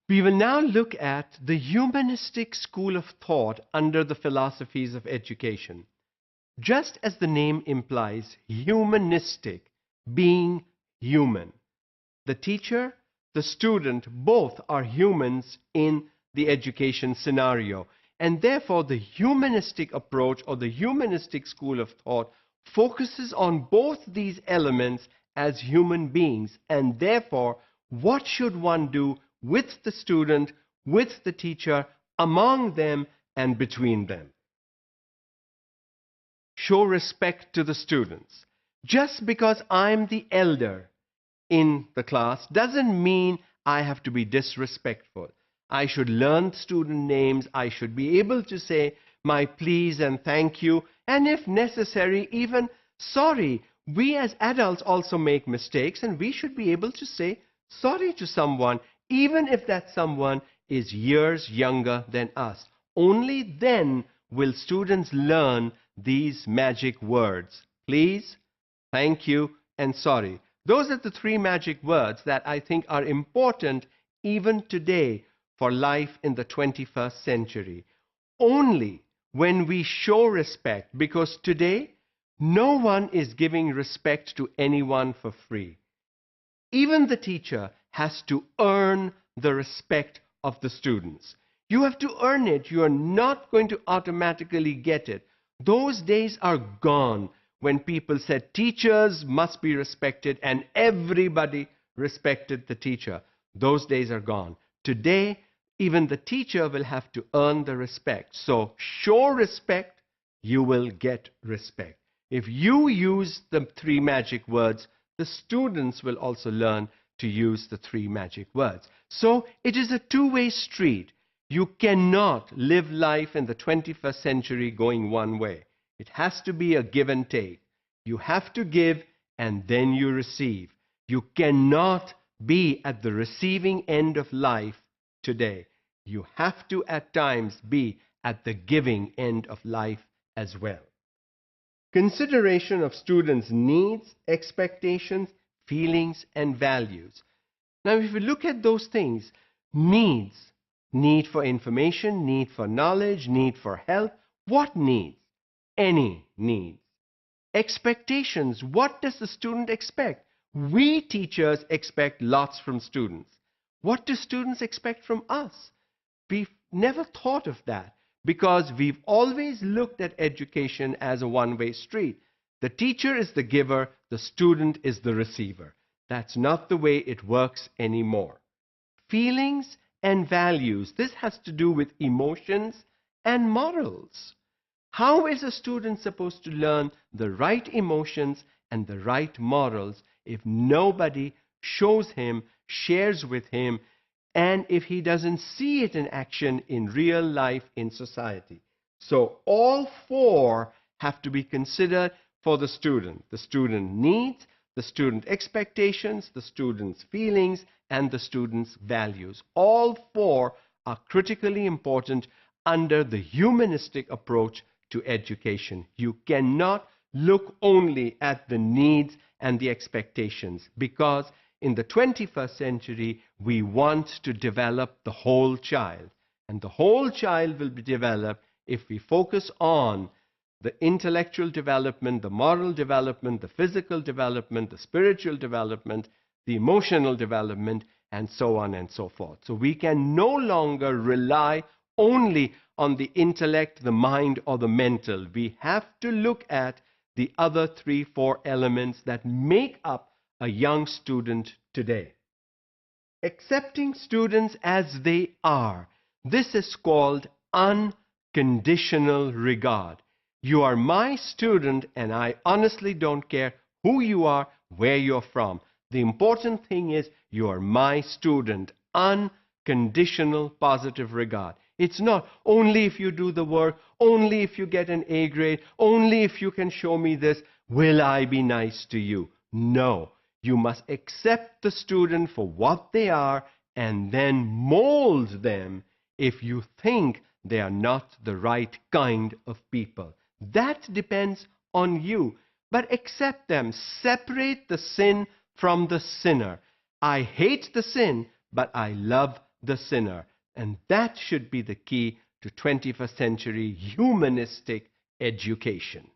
We will now look at the humanistic school of thought under the philosophies of education. Just as the name implies, humanistic, being human. The teacher, the student, both are humans in the education scenario. And therefore, the humanistic approach or the humanistic school of thought focuses on both these elements as human beings. And therefore, what should one do with the student, with the teacher, among them and between them? Show respect to the students. Just because I'm the elder in the class doesn't mean I have to be disrespectful. I should learn student names. I should be able to say my please and thank you, and if necessary, even sorry. We as adults also make mistakes, and we should be able to say sorry to someone, even if that someone is years younger than us. Only then will students learn these magic words: please, thank you, and sorry. Those are the three magic words that I think are important even today for life in the 21st century. Only when we show respect, because today no one is giving respect to anyone for free. Even the teacher has to earn the respect of the students. You have to earn it. You are not going to automatically get it. Those days are gone when people said teachers must be respected and everybody respected the teacher. Those days are gone. Today, even the teacher will have to earn the respect. So show respect, you will get respect. If you use the three magic words, the students will also learn to use the three magic words. So it is a two-way street. You cannot live life in the 21st century going one way. It has to be a give and take. You have to give and then you receive. You cannot be at the receiving end of life today. You have to at times be at the giving end of life as well. Consideration of students' needs, expectations, feelings, and values. Now, if we look at those things, needs, need for information, need for knowledge, need for help. What needs? Any needs. Expectations. What does the student expect? We teachers expect lots from students. What do students expect from us? We've never thought of that because we've always looked at education as a one-way street. The teacher is the giver, the student is the receiver. That's not the way it works anymore. Feelings and values. This has to do with emotions and morals. How is a student supposed to learn the right emotions and the right morals if nobody shows him, shares with him, and if he doesn't see it in action in real life in society? So all four have to be considered for the student. The student needs, the student expectations, the student's feelings, and the student's values. All four are critically important under the humanistic approach to education. You cannot look only at the needs and the expectations, because in the 21st century, we want to develop the whole child. And the whole child will be developed if we focus on the intellectual development, the moral development, the physical development, the spiritual development, the emotional development, and so on and so forth. So we can no longer rely only on the intellect, the mind, or the mental. We have to look at the other 3-4 elements that make up a young student today. Accepting students as they are. This is called unconditional regard. You are my student, and I honestly don't care who you are, where you're from. The important thing is you are my student. Unconditional positive regard. It's not only if you do the work, only if you get an A grade, only if you can show me this, will I be nice to you. No, you must accept the student for what they are and then mold them if you think they are not the right kind of people. That depends on you. But accept them. Separate the sin from the sinner. I hate the sin, but I love the sinner. And that should be the key to 21st century humanistic education.